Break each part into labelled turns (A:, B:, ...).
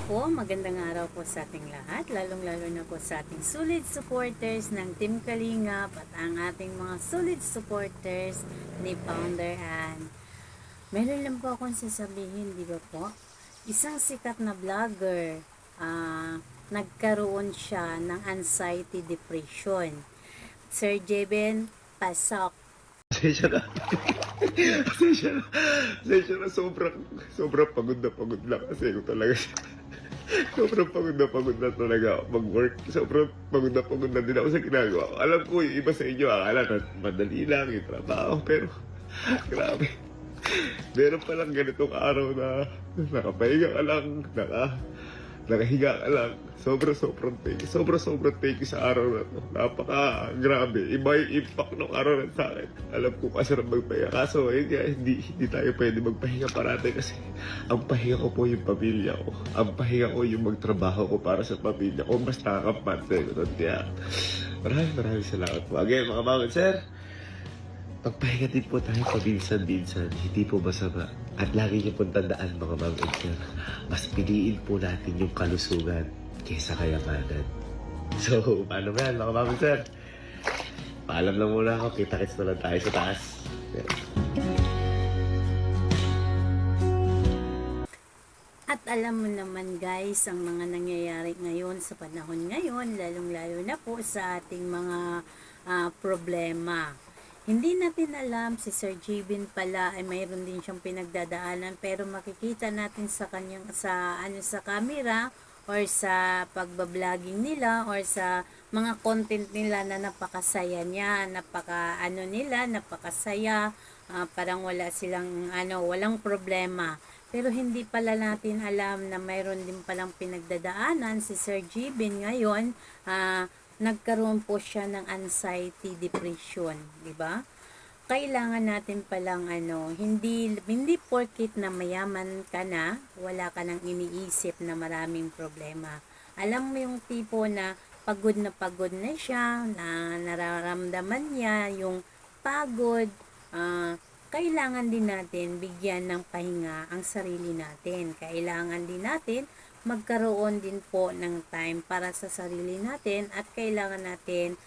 A: po, magandang araw po sa ating lahat, lalong-lalo na po sa ating solid supporters ng Team Kalingap at ang ating mga solid supporters ni Founder Ann. Meron lang po akong sasabihin, di ba po? Isang sikat na vlogger, nagkaroon siya ng anxiety depression. Sir Jeben, pasok.
B: Pasensya na. Pasensya na. Pasensya na. Sobrang pagod na kasi ko talaga. Sobrang pagod na talaga ako mag-work. Sobrang pagod na din ako sa ginagawa ko. Alam ko yung iba sa inyo, akala na madali lang yung trabaho. Pero, grabe. Meron palang ganitong araw na nakapahinga ka lang, nakahiga ka lang. Sobrang thank you. Sobrang thank you sa araw na to. Napaka grabe. Iba yung impact ng araw na sa akin. Alam ko kasarap magpahinga. Kaso, yun nga, hindi tayo pwede magpahinga parate kasi ang pahinga ko po yung pamilya ko. Ang pahinga ko yung magtrabaho ko para sa pamilya ko. Mas nakakapante ko doon. Kaya, maraming salamat po. Again, mga mga sir, pagpahinga din po tayo paminsan-minsan, hindi po masama. At lagi niyo pong tandaan mga ma'am and sir, mas piliin po natin yung kalusugan kaysa kayamanan. So, paano ba yan mga ma'am and sir? Paalam lang muna ako, kita-kits na lang tayo sa taas.
A: At alam mo naman guys, ang mga nangyayari ngayon sa panahon ngayon, lalong-lalo na po sa ating mga problema. Hindi natin alam si Sir Jibin pala ay mayroon din siyang pinagdadaanan, pero makikita natin sa kanyang sa camera or sa pagba-vlogging nila or sa mga content nila na napakasaya niya, napakasaya, parang wala silang walang problema. Pero hindi pala natin alam na mayroon din palang pinagdadaanan si Sir Jibin ngayon. Nagkaroon po siya ng anxiety depression, di ba? Kailangan natin palang hindi porket na mayaman ka na, wala ka nang iniisip na maraming problema. Alam mo yung tipo na pagod na siya, na nararamdaman niya yung pagod. Kailangan din natin bigyan ng pahinga ang sarili natin. Kailangan din natin magkaroon din po ng time para sa sarili natin at kailangan natin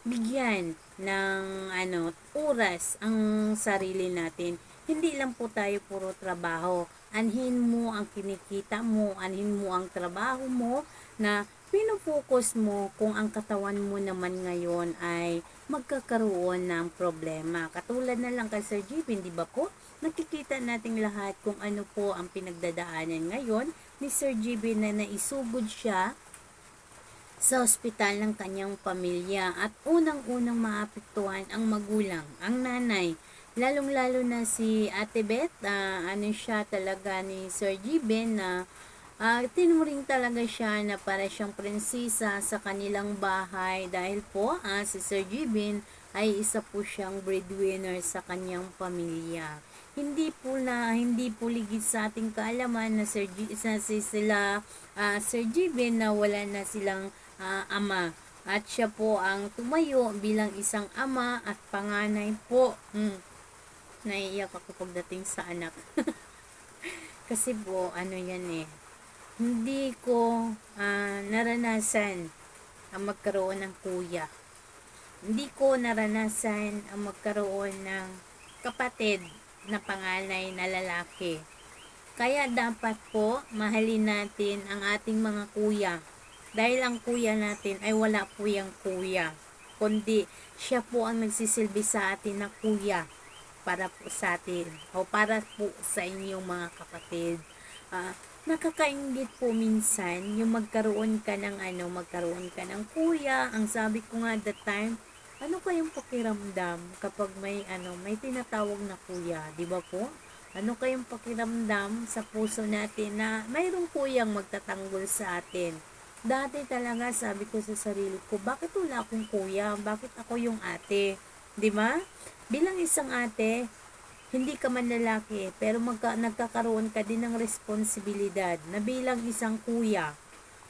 A: bigyan ng oras ang sarili natin. Hindi lang po tayo puro trabaho. Anhin mo ang kinikita mo, anhin mo ang trabaho mo na pinofocus mo kung ang katawan mo naman ngayon ay magkakaroon ng problema. Katulad na lang kay Sir Jibin, di ba po? Nakikita nating lahat kung ano po ang pinagdadaanan ngayon ni Sir Jibin na naisugod siya sa ospital ng kanyang pamilya at unang-unang maapektuhan ang magulang, ang nanay. Lalong-lalo na si Ate Beth, siya talaga ni Sir Jibin na tinuring talaga siya na para siyang prinsesa sa kanilang bahay dahil po si Sir Jibin ay isa po siyang breadwinner sa kanyang pamilya. Hindi po ligid sa ating kaalaman na Sir Jibin na wala na silang ama. At siya po ang tumayo bilang isang ama at panganay po. Naiiyak ako pagdating sa anak. Kasi po, yan hindi ko naranasan ang magkaroon ng kuya. Hindi ko naranasan ang magkaroon ng kapatid na panganay na lalaki. Kaya dapat po mahalin natin ang ating mga kuya. Dahil ang kuya natin ay wala po yung kuya. Kundi siya po ang nagsisilbi sa atin na kuya para po sa atin o para po sa inyong mga kapatid. Nakakaingit po minsan yung magkaroon ka ng kuya. Ang sabi ko nga that time, ano kayong pakiramdam kapag may tinatawag na kuya, di ba po? Ano kayong pakiramdam sa puso natin na mayroong kuyang magtatanggol sa atin? Dati talaga sabi ko sa sarili ko, bakit wala akong kuya? Bakit ako yung ate? Di ba? Bilang isang ate, hindi ka man lalaki, pero nagkakaroon ka din ng responsibilidad na bilang isang kuya.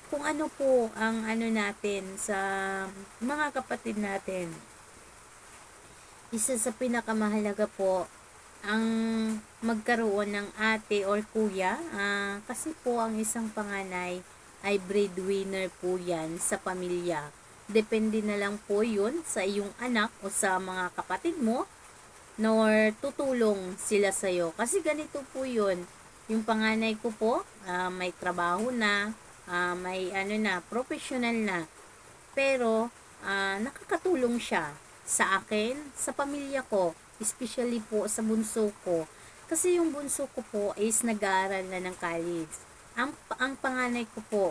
A: Kung ano po ang natin sa mga kapatid natin. Isa sa pinakamahalaga po ang magkaroon ng ate or kuya, kasi po ang isang panganay ay breadwinner po yan sa pamilya. Depende na lang po yun sa iyong anak o sa mga kapatid mo, nor tutulong sila sa'yo. Kasi ganito po yun. Yung panganay ko po, may trabaho na, may ano na, professional na. Pero, nakakatulong siya sa akin, sa pamilya ko, especially po sa bunso ko. Kasi yung bunso ko po is nag-aaral na ng college. Ang panganay ko po,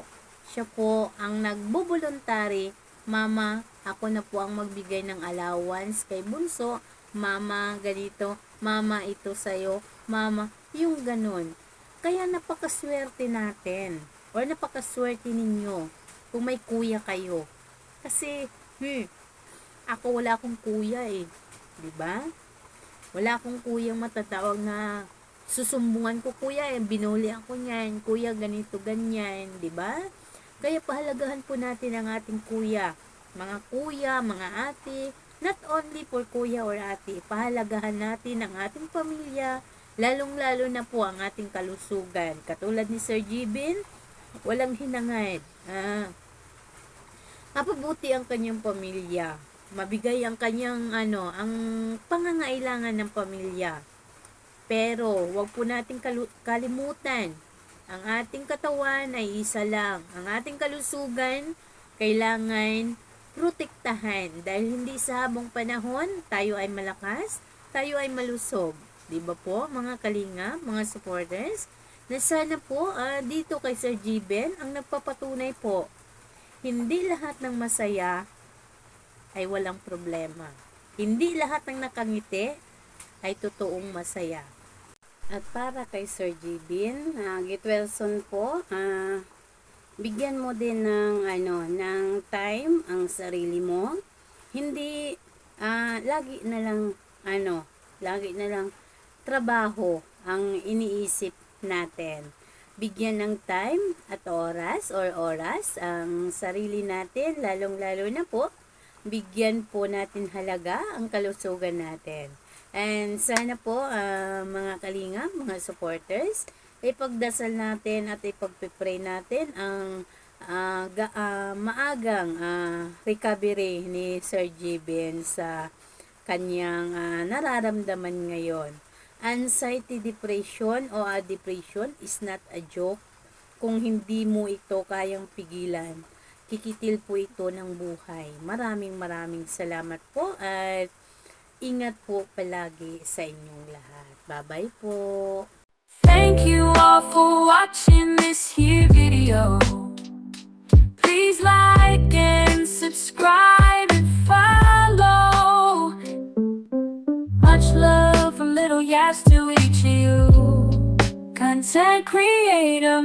A: siya po ang nagbo-voluntary, mama, ako na po ang magbigay ng allowance kay bunso, mama, ganito, mama, ito sa'yo, mama, yung ganun. Kaya napakaswerte natin, or napakaswerte ninyo, kung may kuya kayo. Kasi, ako wala akong kuya eh. 'Di ba? Wala akong kuyang matatawag na susumbungan ko, kuya eh, binuli ako niyan, kuya ganito, ganyan, 'di ba? Kaya pahalagahan po natin ang ating kuya. Mga kuya, mga ate, not only for kuya or ate, pahalagahan natin ang ating pamilya, lalong-lalo na po ang ating kalusugan. Katulad ni Sir Jibin, walang hinangad. Mapabuti ang kanyang pamilya. Mabigay ang kanyang ang pangangailangan ng pamilya. Pero wag po nating kalimutan, ang ating katawan ay isa lang. Ang ating kalusugan kailangan protektahan dahil hindi sa habang panahon tayo ay malakas, tayo ay malusog. 'Di ba po mga kalinga, mga supporters? Na sana po dito kay Sir Jiben ang nagpapatunay po, hindi lahat ng masaya ay walang problema. Hindi lahat ng nakangiti ay totoong masaya. At para kay Sir Jibin, Gitwelson po, bigyan mo din ng time ang sarili mo. Hindi lagi na lang trabaho ang iniisip natin. Bigyan ng time at oras ang sarili natin, lalong-lalo na po, bigyan po natin halaga ang kalusugan natin. And sana po, mga kalinga, mga supporters, ipagdasal natin at ipagpipray natin ang maagang recovery ni Sir Jibin sa kanyang nararamdaman ngayon. Anxiety depression o depression is not a joke. Kung hindi mo ito kayang pigilan, kikitil po ito ng buhay. Maraming salamat po at ingat po palagi sa inyong lahat. Bye-bye po.
C: Thank you all for watching this here video. Please like and subscribe and follow. Much love from Little Yas to each of you. Content creator.